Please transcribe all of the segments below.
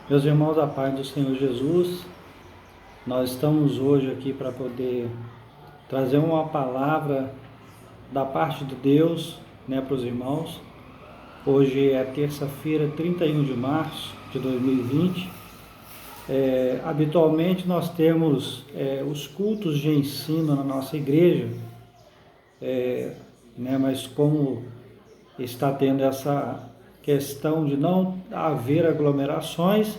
Meus irmãos, a paz do Senhor Jesus, nós estamos hoje aqui para poder trazer uma palavra da parte de Deus, para os irmãos. Hoje é terça-feira, 31 de março de 2020. Habitualmente nós temos os cultos de ensino na nossa igreja, mas como está tendo essa questão de não haver aglomerações,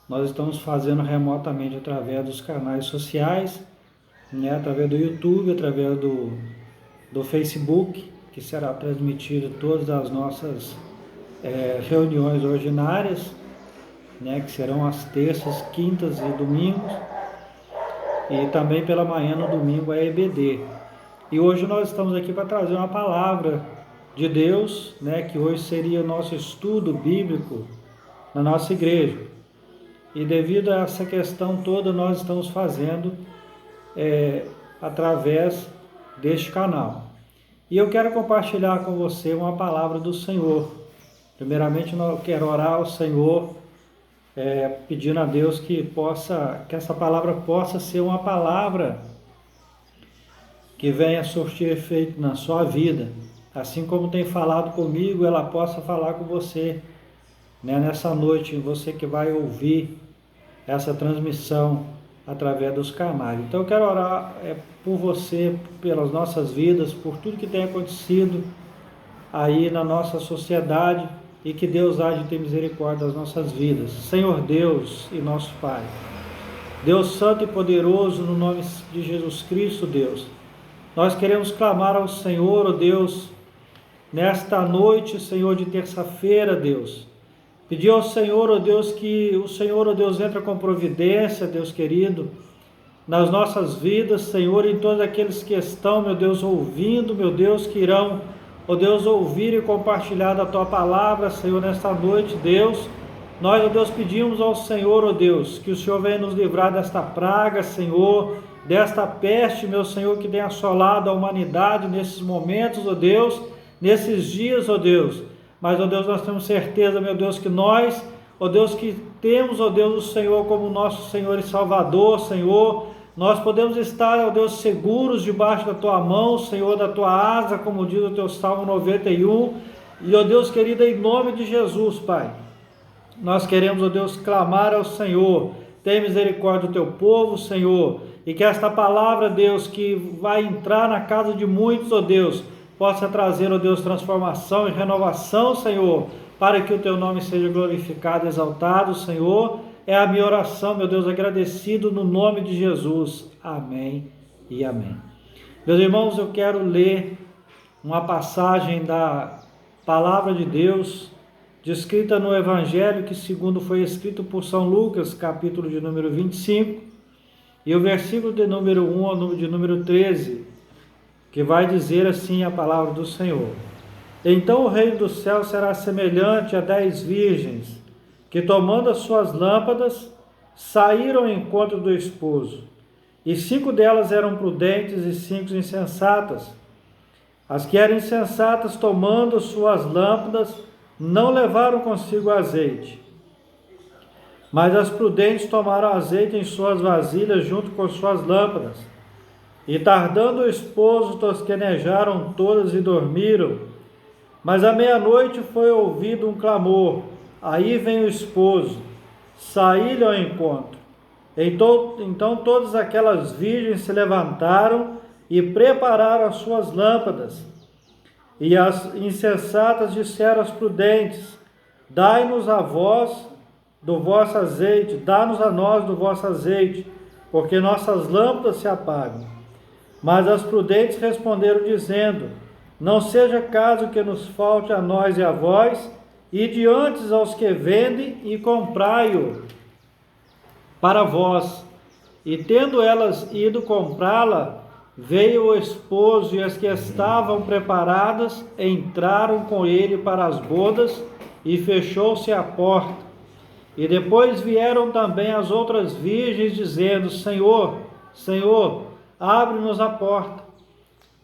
nós estamos fazendo remotamente através dos canais sociais, através do YouTube, através do Facebook, que será transmitido todas as nossas reuniões ordinárias, que serão às terças, quintas e domingos, e também pela manhã no domingo a EBD. E hoje nós estamos aqui para trazer uma palavra de Deus, que hoje seria o nosso estudo bíblico na nossa igreja. E devido a essa questão toda, nós estamos fazendo através deste canal. E eu quero compartilhar com você uma palavra do Senhor. Primeiramente, eu quero orar ao Senhor, pedindo a Deus que essa palavra possa ser uma palavra que venha surtir efeito na sua vida. Assim como tem falado comigo, ela possa falar com você, nessa noite, você que vai ouvir essa transmissão através dos canais. Então eu quero orar por você, pelas nossas vidas, por tudo que tem acontecido aí na nossa sociedade, e que Deus há de ter misericórdia das nossas vidas. Senhor Deus e nosso Pai, Deus Santo e Poderoso, no nome de Jesus Cristo, Deus, nós queremos clamar ao Senhor, ó Deus, nesta noite, Senhor, de terça-feira, Deus. Pedir ao Senhor, ó Deus, que o Senhor, ó Deus, entre com providência, Deus querido, nas nossas vidas, Senhor, em todos aqueles que estão, meu Deus, ouvindo, meu Deus, que irão, ó Deus, ouvir e compartilhar da Tua palavra, Senhor, nesta noite, Deus. Nós, ó Deus, pedimos ao Senhor, ó Deus, que o Senhor venha nos livrar desta praga, Senhor, desta peste, meu Senhor, que tem assolado a humanidade nesses momentos, ó Deus, nesses dias, ó Deus. Mas, ó Deus, nós temos certeza, meu Deus, que nós, ó Deus, que temos, ó Deus, o Senhor como nosso Senhor e Salvador, Senhor, nós podemos estar, ó Deus, seguros debaixo da Tua mão, Senhor, da Tua asa, como diz o Teu Salmo 91, e, ó Deus querido, em nome de Jesus, Pai, nós queremos, ó Deus, clamar ao Senhor, tem misericórdia do Teu povo, Senhor, e que esta palavra, Deus, que vai entrar na casa de muitos, ó Deus, possa trazer, ó Deus, transformação e renovação, Senhor, para que o Teu nome seja glorificado e exaltado, Senhor. É a minha oração, meu Deus, agradecido no nome de Jesus. Amém e amém. Meus irmãos, eu quero ler uma passagem da Palavra de Deus, descrita no Evangelho, que segundo foi escrito por São Lucas, capítulo de número 25, e o versículo de número 1 ao de número 13, que vai dizer assim a palavra do Senhor. Então o reino do céu será semelhante a 10 virgens, que tomando as suas lâmpadas, saíram ao encontro do esposo. E 5 delas eram prudentes e 5 insensatas. As que eram insensatas, tomando suas lâmpadas, não levaram consigo azeite. Mas as prudentes tomaram azeite em suas vasilhas junto com suas lâmpadas. E tardando o esposo, tosquenejaram todas e dormiram. Mas à meia-noite foi ouvido um clamor: aí vem o esposo, saí-lhe ao encontro. Então todas aquelas virgens se levantaram e prepararam as suas lâmpadas. E as insensatas disseram às prudentes: dai-nos a vós do vosso azeite, dá-nos a nós do vosso azeite, porque nossas lâmpadas se apagam. Mas as prudentes responderam dizendo: não seja caso que nos falte a nós e a vós, ide antes aos que vendem e comprai-o para vós. E tendo elas ido comprá-la, veio o esposo, e as que estavam preparadas entraram com ele para as bodas, e fechou-se a porta. E depois vieram também as outras virgens, dizendo: Senhor, Senhor, abre-nos a porta.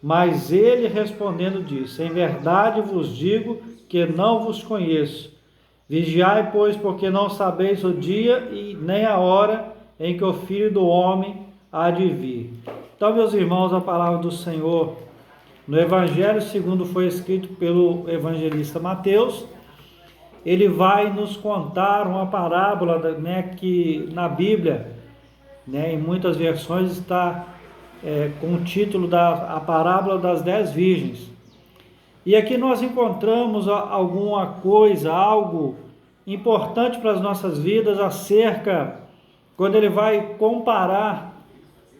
Mas ele respondendo disse: em verdade vos digo que não vos conheço. Vigiai, pois, porque não sabeis o dia e nem a hora em que o Filho do Homem há de vir. Então, meus irmãos, a palavra do Senhor no Evangelho, segundo foi escrito pelo evangelista Mateus, ele vai nos contar uma parábola, né, que na Bíblia, né, em muitas versões está com o título da a parábola das 10 virgens. E aqui nós encontramos alguma coisa, algo importante para as nossas vidas acerca, quando ele vai comparar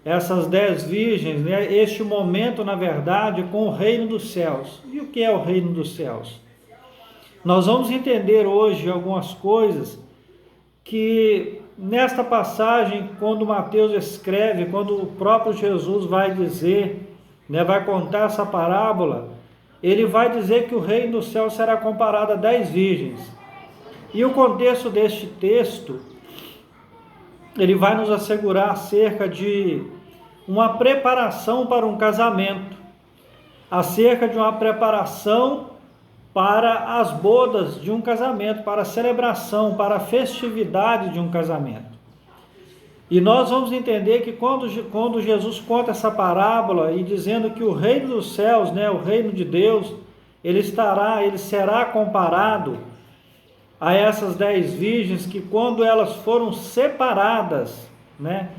essas 10 virgens, né, este momento, na verdade, com o reino dos céus. E o que é o reino dos céus? Nós vamos entender hoje algumas coisas que nesta passagem, quando Mateus escreve, quando o próprio Jesus vai dizer, né, vai contar essa parábola, ele vai dizer que o reino dos céus será comparado a 10 virgens. E o contexto deste texto, ele vai nos assegurar acerca de uma preparação para um casamento, acerca de uma preparação para as bodas de um casamento, para a celebração, para a festividade de um casamento. E nós vamos entender que quando Jesus conta essa parábola e dizendo que o reino dos céus, né, o reino de Deus, ele será comparado a essas 10 virgens que, quando elas foram separadas, né,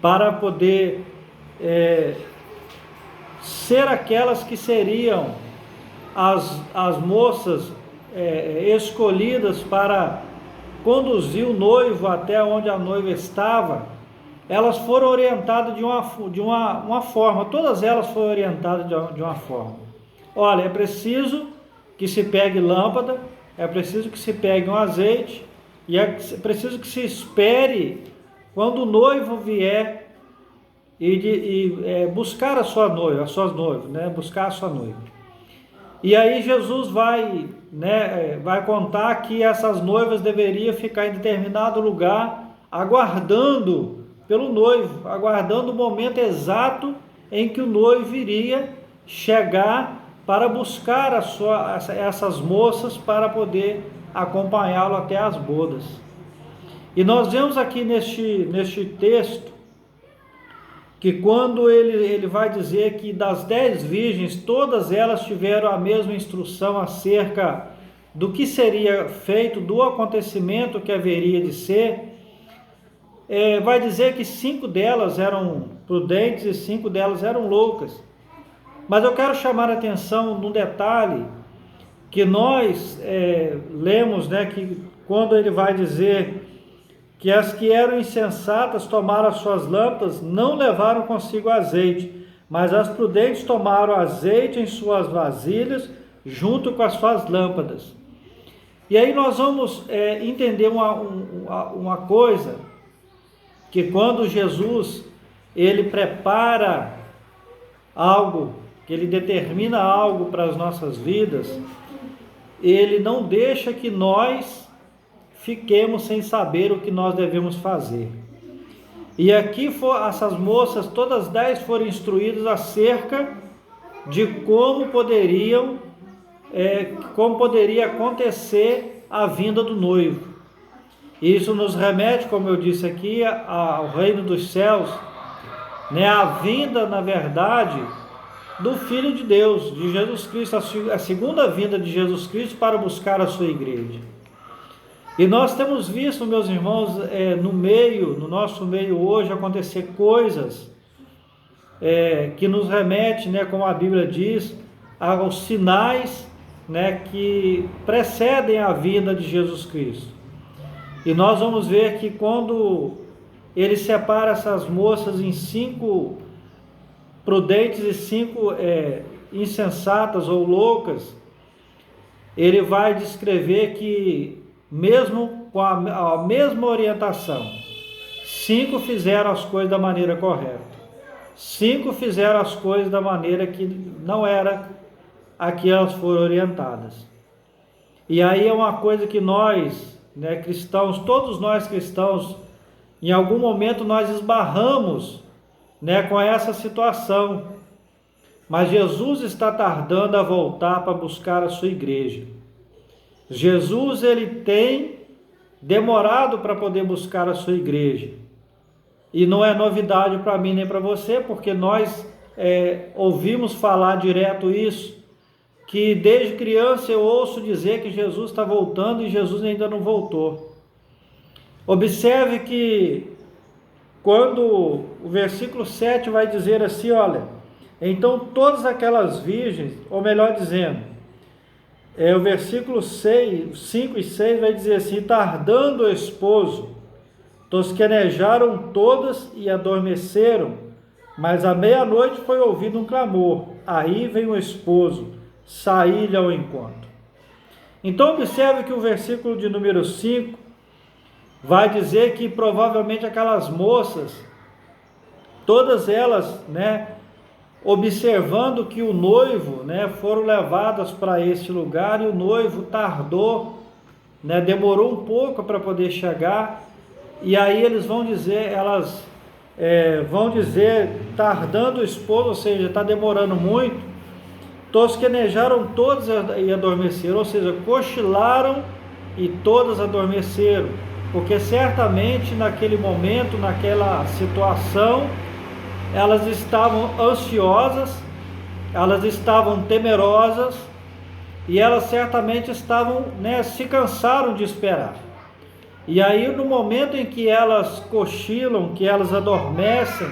para poder ser aquelas que seriam as moças escolhidas para conduzir o noivo até onde a noiva estava, elas foram orientadas de uma forma, todas elas foram orientadas de uma forma. Olha, é preciso que se pegue lâmpada, é preciso que se pegue um azeite, e é preciso que se espere quando o noivo vier e buscar a sua noiva, as suas noivas, né? Buscar a sua noiva. E aí Jesus vai contar que essas noivas deveriam ficar em determinado lugar, aguardando pelo noivo, aguardando o momento exato em que o noivo iria chegar para buscar essas moças para poder acompanhá-lo até as bodas. E nós vemos aqui neste texto que quando ele vai dizer que das 10 virgens, todas elas tiveram a mesma instrução acerca do que seria feito, do acontecimento que haveria de ser, vai dizer que 5 delas eram prudentes e 5 delas eram loucas. Mas eu quero chamar a atenção num detalhe que nós lemos, né, que quando ele vai dizer que as que eram insensatas tomaram as suas lâmpadas, não levaram consigo azeite, mas as prudentes tomaram azeite em suas vasilhas, junto com as suas lâmpadas. E aí nós vamos entender uma coisa, que quando Jesus, ele prepara algo, que ele determina algo para as nossas vidas, ele não deixa que nós fiquemos sem saber o que nós devemos fazer. E aqui essas moças, todas 10 foram instruídas acerca de como poderia acontecer a vinda do noivo. Isso nos remete, como eu disse aqui, ao reino dos céus, né? A vinda, na verdade, do Filho de Deus, de Jesus Cristo, a segunda vinda de Jesus Cristo para buscar a sua igreja. E nós temos visto, meus irmãos, no nosso meio hoje, acontecer coisas que nos remete, né, como a Bíblia diz, aos sinais, né, que precedem a vinda de Jesus Cristo. E nós vamos ver que quando ele separa essas moças em 5 prudentes e 5 insensatas ou loucas, ele vai descrever que mesmo com a mesma orientação, 5 fizeram as coisas da maneira correta, 5 fizeram as coisas da maneira que não era a que elas foram orientadas. E aí é uma coisa que nós, né, cristãos, todos nós cristãos, em algum momento nós esbarramos, né, com essa situação, mas Jesus está tardando a voltar para buscar a sua igreja. Jesus, ele tem demorado para poder buscar a sua igreja. E não é novidade para mim nem para você, porque nós ouvimos falar direto isso, que desde criança eu ouço dizer que Jesus está voltando e Jesus ainda não voltou. Observe que quando o versículo 7 vai dizer assim, olha, então todas aquelas virgens, ou melhor dizendo, o versículo 5 e 6 vai dizer assim, tardando o esposo, tosquenejaram todas e adormeceram, mas à meia-noite foi ouvido um clamor, aí vem o esposo, saí-lhe ao encontro. Então observe que o versículo de número 5 vai dizer que provavelmente aquelas moças, todas elas, observando que o noivo, foram levadas para este lugar e o noivo tardou, demorou um pouco para poder chegar, e aí eles vão dizer, tardando o esposo, ou seja, está demorando muito, tosquenejaram todos e adormeceram, ou seja, cochilaram e todas adormeceram, porque certamente naquele momento, naquela situação, elas estavam ansiosas, elas estavam temerosas e elas certamente estavam, se cansaram de esperar. E aí no momento em que elas cochilam, que elas adormecem,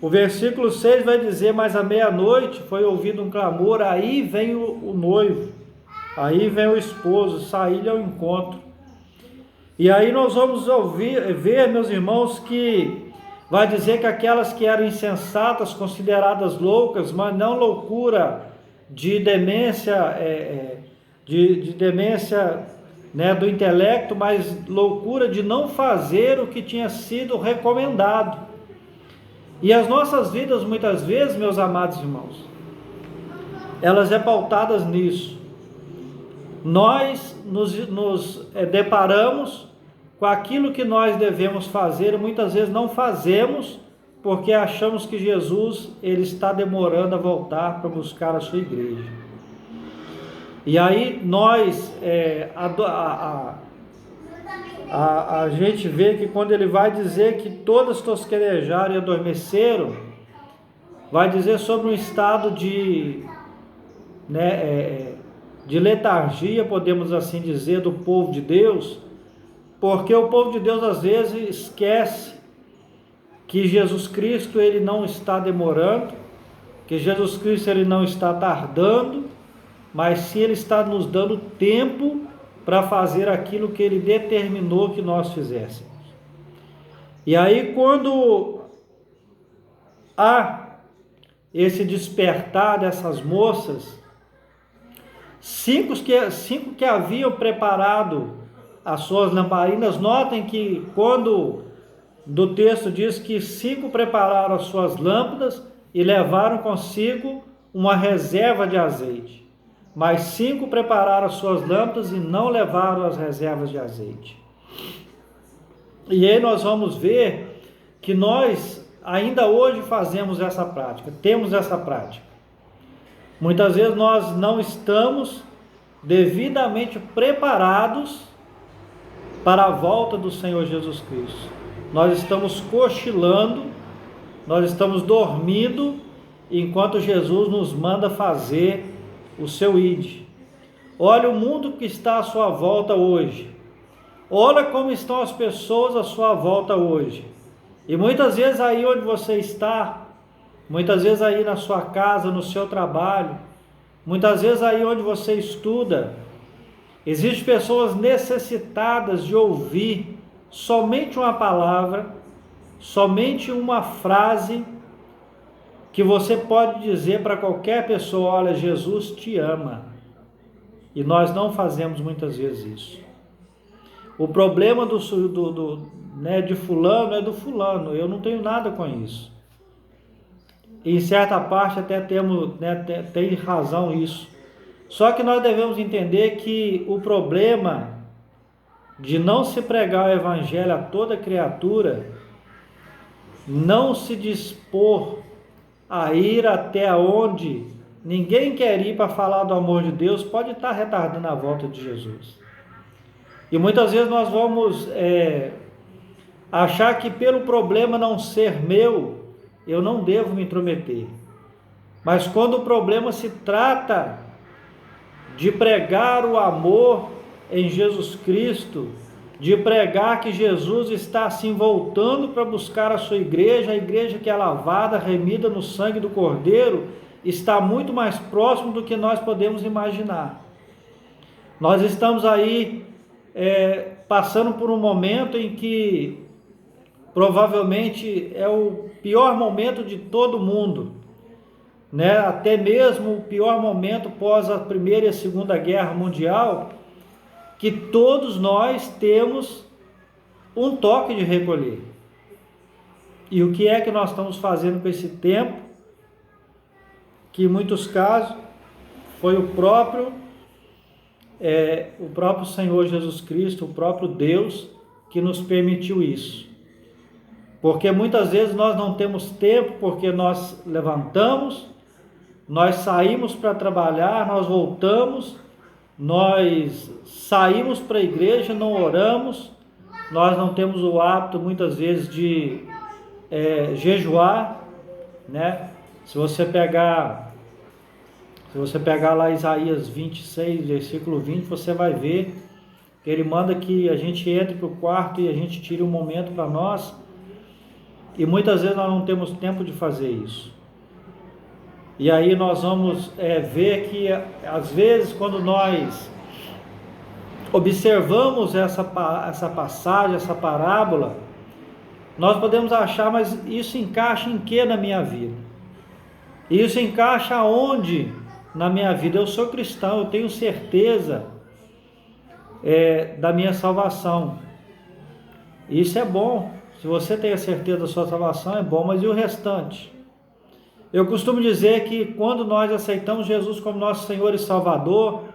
o versículo 6 vai dizer, mas à meia-noite foi ouvido um clamor, aí vem o noivo, aí vem o esposo, saí-lhe ao encontro. E aí nós vamos ver, meus irmãos, que vai dizer que aquelas que eram insensatas, consideradas loucas, mas não loucura de demência, de demência, do intelecto, mas loucura de não fazer o que tinha sido recomendado. E as nossas vidas, muitas vezes, meus amados irmãos, elas pautadas nisso. Nós nos deparamos com aquilo que nós devemos fazer, e muitas vezes não fazemos, porque achamos que Jesus, ele está demorando a voltar para buscar a sua igreja. E aí nós, a gente vê que quando ele vai dizer que todas tosquenejaram e adormeceram, vai dizer sobre um estado de letargia, podemos assim dizer, do povo de Deus, porque o povo de Deus às vezes esquece que Jesus Cristo, ele não está demorando, que Jesus Cristo, ele não está tardando, mas sim ele está nos dando tempo para fazer aquilo que ele determinou que nós fizéssemos. E aí quando há esse despertar dessas moças, cinco que haviam preparado as suas lamparinas, notem que quando do texto diz que 5 prepararam as suas lâmpadas e levaram consigo uma reserva de azeite, mas 5 prepararam as suas lâmpadas e não levaram as reservas de azeite. E aí nós vamos ver que nós ainda hoje fazemos essa prática, temos essa prática. Muitas vezes nós não estamos devidamente preparados para a volta do Senhor Jesus Cristo. Nós estamos cochilando, nós estamos dormindo, enquanto Jesus nos manda fazer o seu ide. Olha o mundo que está à sua volta hoje. Olha como estão as pessoas à sua volta hoje. E muitas vezes aí onde você está, muitas vezes aí na sua casa, no seu trabalho, muitas vezes aí onde você estuda, existem pessoas necessitadas de ouvir somente uma palavra, somente uma frase que você pode dizer para qualquer pessoa: olha, Jesus te ama. E nós não fazemos muitas vezes isso. O problema de fulano é do fulano, eu não tenho nada com isso. Em certa parte até tem razão isso. Só que nós devemos entender que o problema de não se pregar o evangelho a toda criatura, não se dispor a ir até onde ninguém quer ir para falar do amor de Deus, pode estar retardando a volta de Jesus. E muitas vezes nós vamos achar que pelo problema não ser meu, eu não devo me intrometer. Mas quando o problema se trata de pregar o amor em Jesus Cristo, de pregar que Jesus está assim voltando para buscar a sua igreja, a igreja que é lavada, remida no sangue do Cordeiro, está muito mais próximo do que nós podemos imaginar. Nós estamos aí passando por um momento em que provavelmente é o pior momento de todo mundo, né? Até mesmo o pior momento pós a Primeira e a Segunda Guerra Mundial, que todos nós temos um toque de recolher. E o que é que nós estamos fazendo com esse tempo, que em muitos casos foi o próprio Senhor Jesus Cristo, o próprio Deus, que nos permitiu isso. Porque muitas vezes nós não temos tempo, porque nós levantamos, nós saímos para trabalhar, nós voltamos, nós saímos para a igreja, não oramos, nós não temos o hábito muitas vezes de jejuar, né? Se você pegar lá Isaías 26, versículo 20, você vai ver que ele manda que a gente entre para o quarto e a gente tire um momento para nós, e muitas vezes nós não temos tempo de fazer isso. E aí nós vamos ver que às vezes quando nós observamos essa passagem, essa parábola, nós podemos achar, mas isso encaixa em que na minha vida? Isso encaixa onde na minha vida? Eu sou cristão, eu tenho certeza da minha salvação. Isso é bom. Se você tem a certeza da sua salvação, é bom, mas e o restante? Eu costumo dizer que quando nós aceitamos Jesus como nosso Senhor e Salvador,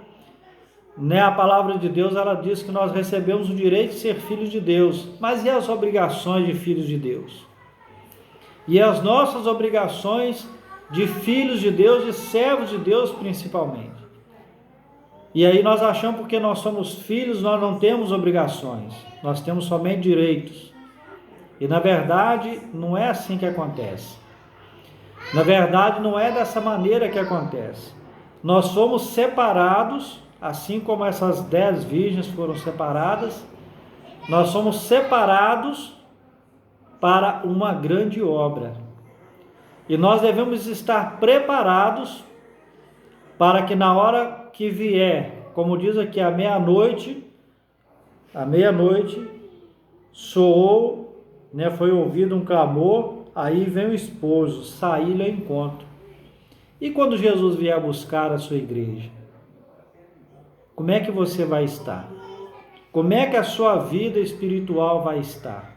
né, a palavra de Deus, ela diz que nós recebemos o direito de ser filhos de Deus. Mas e as obrigações de filhos de Deus? E as nossas obrigações de filhos de Deus, de servos de Deus principalmente? E aí nós achamos que porque nós somos filhos, nós não temos obrigações, nós temos somente direitos. E na verdade não é assim que acontece. Na verdade não é dessa maneira que acontece. Nós fomos separados, assim como essas 10 virgens foram separadas, nós somos separados para uma grande obra. E nós devemos estar preparados para que na hora que vier, como diz aqui, à meia-noite soou, né, foi ouvido um clamor, aí vem o esposo, saí-lhe ao encontro. E quando Jesus vier buscar a sua igreja, como é que você vai estar? Como é que a sua vida espiritual vai estar?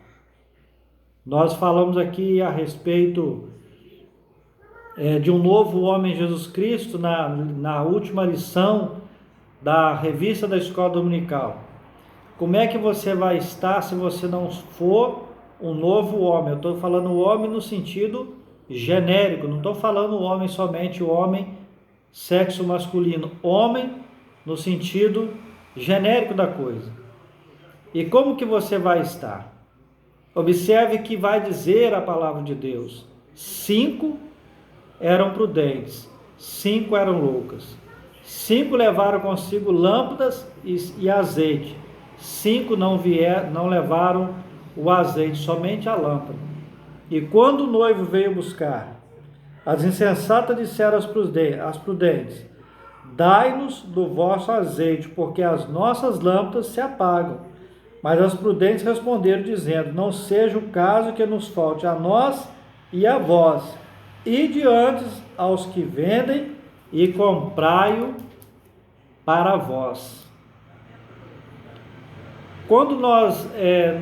Nós falamos aqui a respeito de um novo homem, Jesus Cristo, na última lição da revista da Escola Dominical. Como é que você vai estar se você não for um novo homem? Eu estou falando o homem no sentido genérico, não estou falando o homem somente o homem sexo masculino, homem no sentido genérico da coisa. E como que você vai estar? Observe que vai dizer a palavra de Deus: 5 eram prudentes, 5 eram loucas, 5 levaram consigo lâmpadas e azeite, 5 não levaram o azeite, somente a lâmpada. E quando o noivo veio buscar, as insensatas disseram às prudentes: dai-nos do vosso azeite, porque as nossas lâmpadas se apagam. Mas as prudentes responderam, dizendo: não seja o caso que nos falte a nós e a vós. Ide antes aos que vendem e comprai-o para vós. Quando nós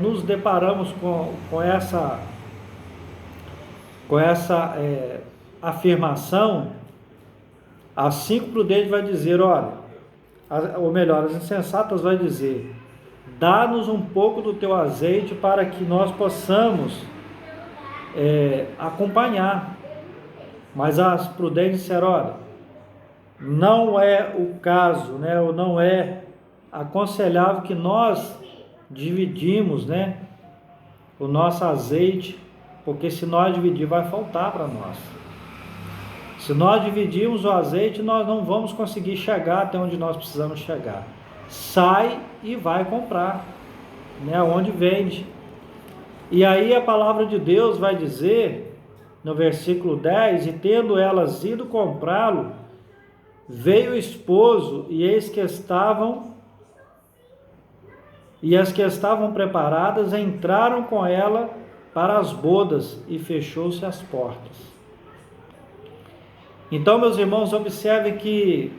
nos deparamos com essa afirmação, as 5 prudentes vai dizer, olha, ou melhor, as insensatas vai dizer: dá-nos um pouco do teu azeite para que nós possamos acompanhar. Mas as prudentes disseram: olha, não é o caso, né, ou não é aconselhável que nós dividimos, né, o nosso azeite, porque se nós dividir vai faltar para nós. Se nós dividirmos o azeite, nós não vamos conseguir chegar até onde nós precisamos chegar. Sai e vai comprar, né, onde vende. E aí a palavra de Deus vai dizer, no versículo 10, e tendo elas ido comprá-lo, veio o esposo, e eis que as que estavam preparadas entraram com ela para as bodas, e fechou-se as portas. Então, meus irmãos, observem que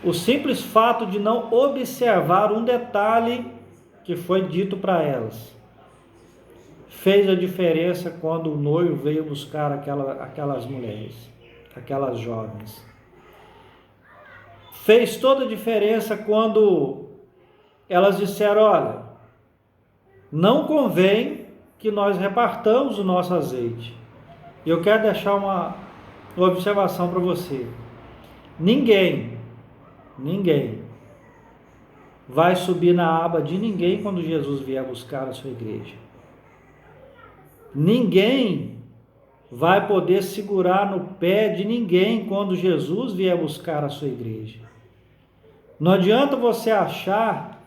o simples fato de não observar um detalhe que foi dito para elas fez a diferença quando o noivo veio buscar aquelas mulheres, aquelas jovens. Fez toda a diferença quando elas disseram: olha, não convém que nós repartamos o nosso azeite. E eu quero deixar uma observação para você. Ninguém vai subir na aba de ninguém quando Jesus vier buscar a sua igreja. Ninguém vai poder segurar no pé de ninguém quando Jesus vier buscar a sua igreja. Não adianta você achar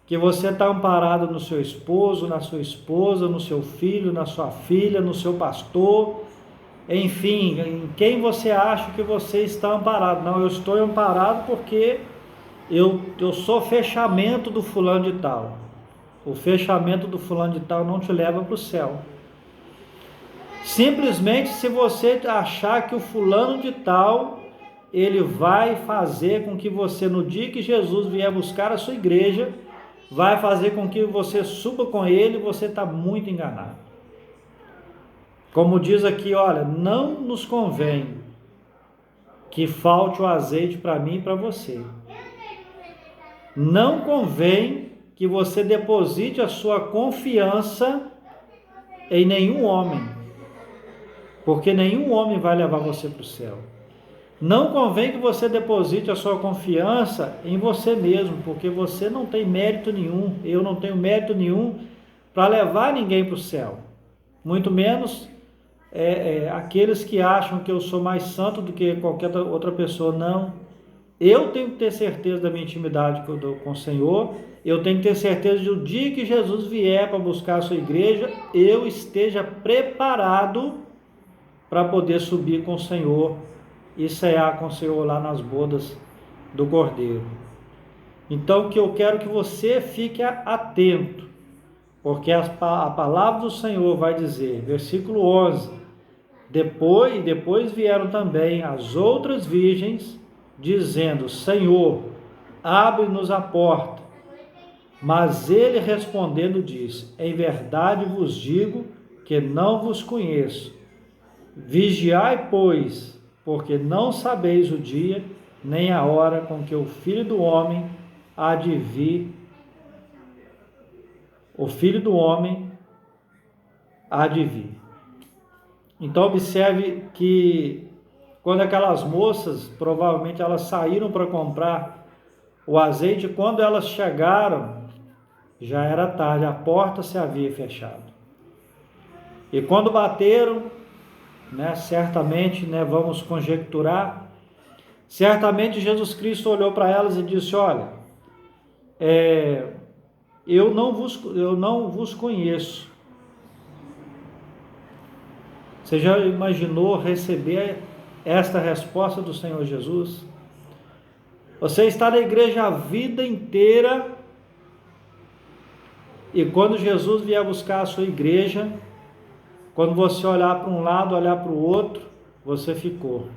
que você está amparado no seu esposo, na sua esposa, no seu filho, na sua filha, no seu pastor, enfim, em quem você acha que você está amparado. Não, eu estou amparado porque eu sou fechamento do fulano de tal. O fechamento do fulano de tal não te leva para o céu. Simplesmente se você achar que o fulano de tal, ele vai fazer com que você, no dia que Jesus vier buscar a sua igreja, vai fazer com que você suba com ele, você está muito enganado. Como diz aqui, olha, não nos convém que falte o azeite para mim e para você. Não convém que você deposite a sua confiança em nenhum homem, porque nenhum homem vai levar você para o céu. Não convém que você deposite a sua confiança em você mesmo, porque você não tem mérito nenhum, eu não tenho mérito nenhum para levar ninguém para o céu. Muito menos aqueles que acham que eu sou mais santo do que qualquer outra pessoa. Não. Eu tenho que ter certeza da minha intimidade com o Senhor, eu tenho que ter certeza de o dia que Jesus vier para buscar a sua igreja, eu esteja preparado para poder subir com o Senhor e cear com o Senhor lá nas bodas do Cordeiro. Então, o que eu quero que você fique atento, porque a palavra do Senhor vai dizer, versículo 11, depois vieram também as outras virgens, dizendo: Senhor, abre-nos a porta. Mas ele respondendo disse: em verdade vos digo que não vos conheço. Vigiai, pois, porque não sabeis o dia, nem a hora com que o Filho do Homem há de vir. O Filho do Homem há de vir. Então observe que quando aquelas moças, provavelmente elas saíram para comprar o azeite, quando elas chegaram, já era tarde, a porta se havia fechado. E quando bateram, certamente, vamos conjecturar, certamente Jesus Cristo olhou para elas e disse: olha, eu não vos conheço. Você já imaginou receber esta resposta do Senhor Jesus? Você está na igreja a vida inteira e quando Jesus vier buscar a sua igreja, quando você olhar para um lado, olhar para o outro, você ficou.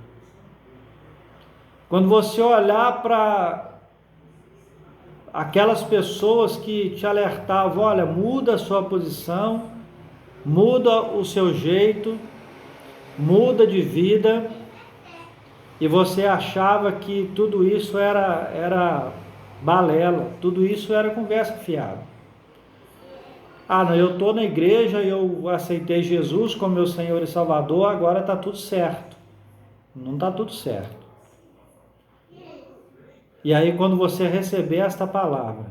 Quando você olhar para aquelas pessoas que te alertavam: olha, muda a sua posição, muda o seu jeito, muda de vida, e você achava que tudo isso era balela, tudo isso era conversa fiada. Não, eu estou na igreja, eu aceitei Jesus como meu Senhor e Salvador, agora está tudo certo. Não está tudo certo. E aí, quando você receber esta palavra,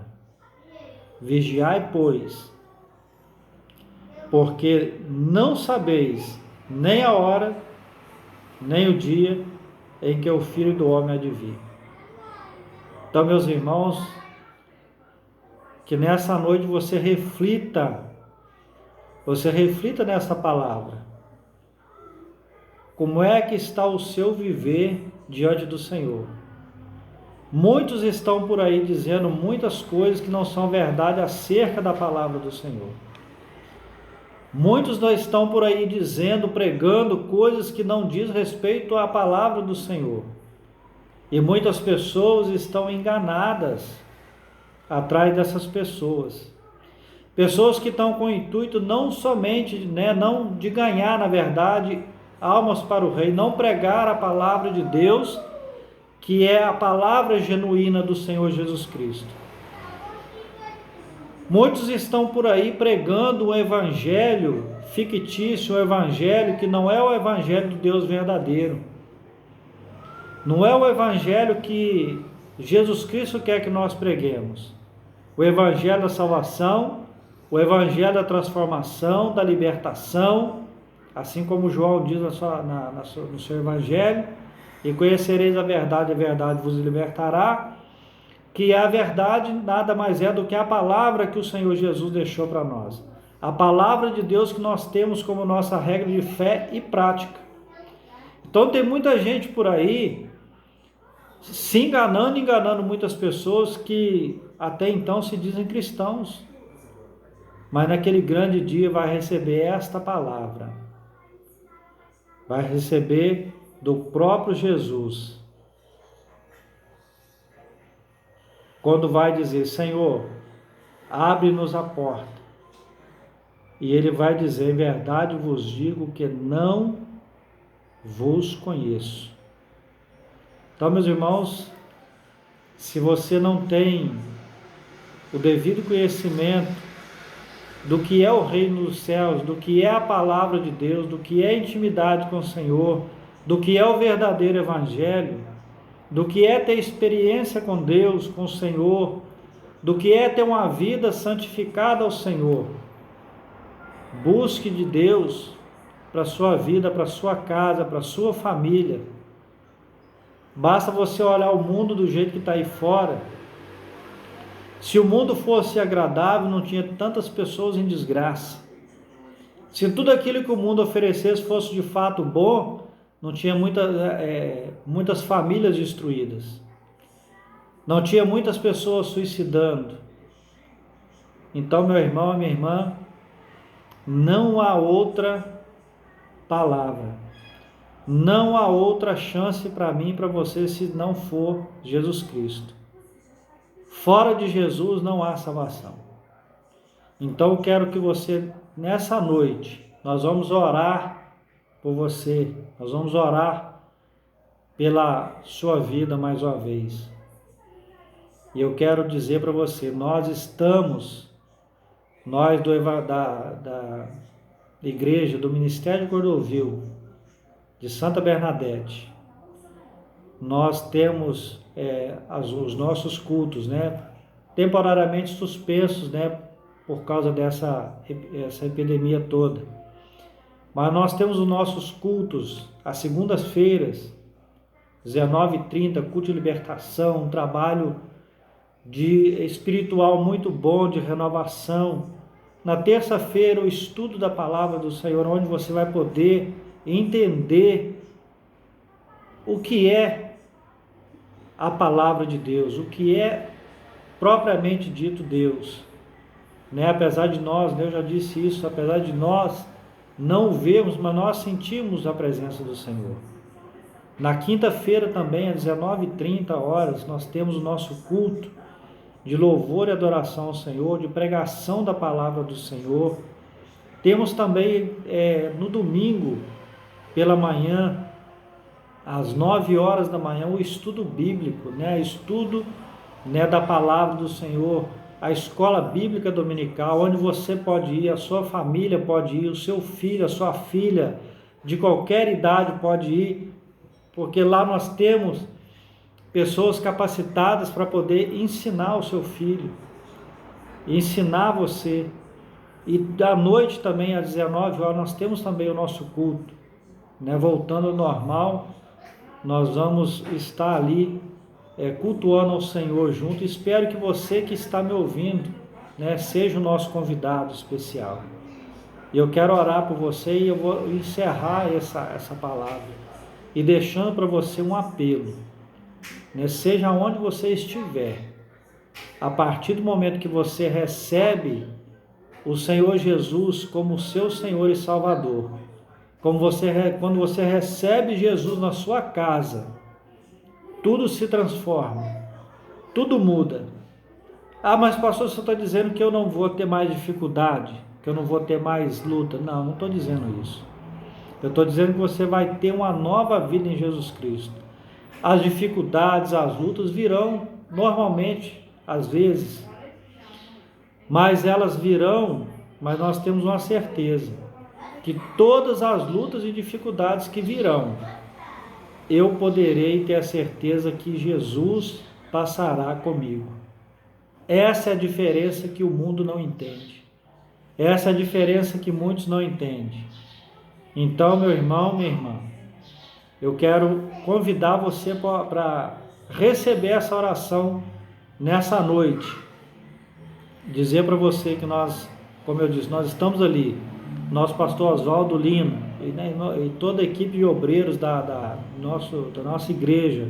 vigiai, pois, porque não sabeis nem a hora, nem o dia em que o Filho do Homem há de vir. Então, meus irmãos, que nessa noite você reflita nessa palavra. Como é que está o seu viver diante do Senhor? Muitos estão por aí dizendo muitas coisas que não são verdade acerca da palavra do Senhor. Muitos não estão por aí dizendo, pregando coisas que não diz respeito à palavra do Senhor. E muitas pessoas estão enganadas atrás dessas pessoas. Pessoas que estão com o intuito não somente, não de ganhar, na verdade, almas para o Rei, não pregar a palavra de Deus, que é a palavra genuína do Senhor Jesus Cristo. Muitos estão por aí pregando um evangelho fictício, um evangelho que não é o evangelho de Deus verdadeiro. Não é o evangelho que Jesus Cristo quer que nós preguemos. O evangelho da salvação, o evangelho da transformação, da libertação, assim como João diz no seu evangelho, e conhecereis a verdade vos libertará, que a verdade nada mais é do que a palavra que o Senhor Jesus deixou para nós. A palavra de Deus que nós temos como nossa regra de fé e prática. Então tem muita gente por aí se enganando muitas pessoas que até então se dizem cristãos, mas naquele grande dia vai receber esta palavra, vai receber do próprio Jesus, quando vai dizer: Senhor, abre-nos a porta, e ele vai dizer: em verdade vos digo que não vos conheço. Então, meus irmãos, se você não tem o devido conhecimento do que é o reino dos céus, do que é a palavra de Deus, do que é intimidade com o Senhor, do que é o verdadeiro evangelho, do que é ter experiência com Deus, com o Senhor, do que é ter uma vida santificada ao Senhor, busque de Deus para a sua vida, para a sua casa, para a sua família. Basta você olhar o mundo do jeito que está aí fora. Se o mundo fosse agradável, não tinha tantas pessoas em desgraça. Se tudo aquilo que o mundo oferecesse fosse de fato bom, não tinha muitas famílias destruídas. Não tinha muitas pessoas suicidando. Então, meu irmão e minha irmã, não há outra palavra. Não há outra chance para mim e para você se não for Jesus Cristo. Fora de Jesus não há salvação. Então eu quero que você, nessa noite, nós vamos orar por você, nós vamos orar pela sua vida mais uma vez. E eu quero dizer para você, nós da igreja, do Ministério de Cordovil, de Santa Bernadette, nós temos os nossos cultos, temporariamente suspensos, por causa dessa epidemia toda. Mas nós temos os nossos cultos, às segundas-feiras, 19h30, culto de libertação, um trabalho espiritual muito bom, de renovação. Na terça-feira, o estudo da palavra do Senhor, onde você vai poder entender o que é a palavra de Deus, o que é propriamente dito Deus, apesar de nós, eu já disse isso, apesar de nós não vermos, mas nós sentimos a presença do Senhor. Na quinta-feira também, às 19h30, nós temos o nosso culto de louvor e adoração ao Senhor, de pregação da palavra do Senhor. Temos também no domingo, pela manhã, às 9h da manhã, o estudo bíblico, estudo da palavra do Senhor, a escola bíblica dominical, onde você pode ir, a sua família pode ir, o seu filho, a sua filha, de qualquer idade pode ir, porque lá nós temos pessoas capacitadas para poder ensinar o seu filho, ensinar você. E à noite também, às 19 horas, nós temos também o nosso culto, né? Voltando ao normal, nós vamos estar ali cultuando ao Senhor junto. Espero que você que está me ouvindo, né, seja o nosso convidado especial. E eu quero orar por você e eu vou encerrar essa palavra e deixando para você um apelo, né? Seja onde você estiver, a partir do momento que você recebe o Senhor Jesus como seu Senhor e Salvador, quando você recebe Jesus na sua casa, tudo se transforma, tudo muda. Ah, mas pastor, você está dizendo que eu não vou ter mais dificuldade, que eu não vou ter mais luta. Não estou dizendo isso. Eu estou dizendo que você vai ter uma nova vida em Jesus Cristo. As dificuldades, as lutas virão normalmente, às vezes, mas elas virão, mas nós temos uma certeza, que todas as lutas e dificuldades que virão, eu poderei ter a certeza que Jesus passará comigo. Essa é a diferença que o mundo não entende. Essa é a diferença que muitos não entendem. Então, meu irmão, minha irmã, eu quero convidar você para receber essa oração nessa noite. Dizer para você que nós, como eu disse, nós estamos ali, nosso pastor Oswaldo Lino e toda a equipe de obreiros da nossa igreja,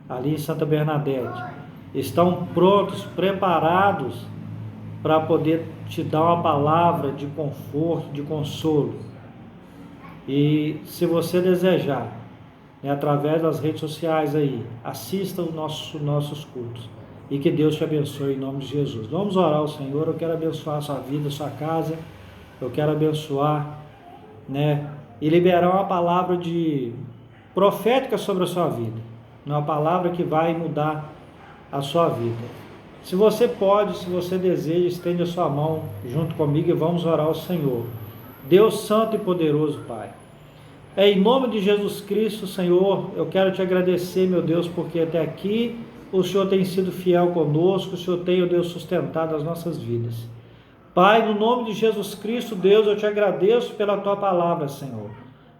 ali em Santa Bernadette, estão prontos, preparados para poder te dar uma palavra de conforto, de consolo. E se você desejar, né, através das redes sociais aí, assista os nossos cultos. E que Deus te abençoe em nome de Jesus. Vamos orar ao Senhor. Eu quero abençoar a sua vida, a sua casa. Eu quero abençoar, né, e liberar uma palavra profética sobre a sua vida. Uma palavra que vai mudar a sua vida. Se você pode, se você deseja, estende a sua mão junto comigo e vamos orar ao Senhor. Deus Santo e Poderoso, Pai. Em nome de Jesus Cristo, Senhor, eu quero te agradecer, meu Deus, porque até aqui o Senhor tem sido fiel conosco, o Senhor tem, Deus, sustentado as nossas vidas. Pai, no nome de Jesus Cristo, Deus, eu te agradeço pela tua palavra, Senhor.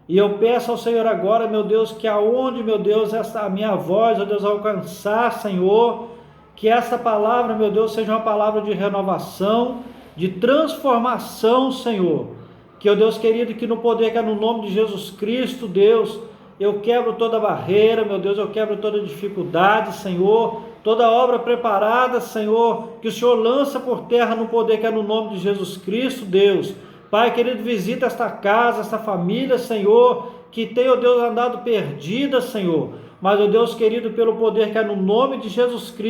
E eu peço ao Senhor agora, meu Deus, que aonde, meu Deus, a minha voz, ó Deus, alcançar, Senhor, que essa palavra, meu Deus, seja uma palavra de renovação, de transformação, Senhor. Que, ó Deus querido, que no poder que é no nome de Jesus Cristo, Deus, eu quebro toda barreira, meu Deus, eu quebro toda dificuldade, Senhor, toda obra preparada, Senhor, que o Senhor lança por terra no poder que é no nome de Jesus Cristo, Deus. Pai querido, visita esta casa, esta família, Senhor, que tem, ó Deus, andado perdida, Senhor, mas, ó Deus querido, pelo poder que é no nome de Jesus Cristo,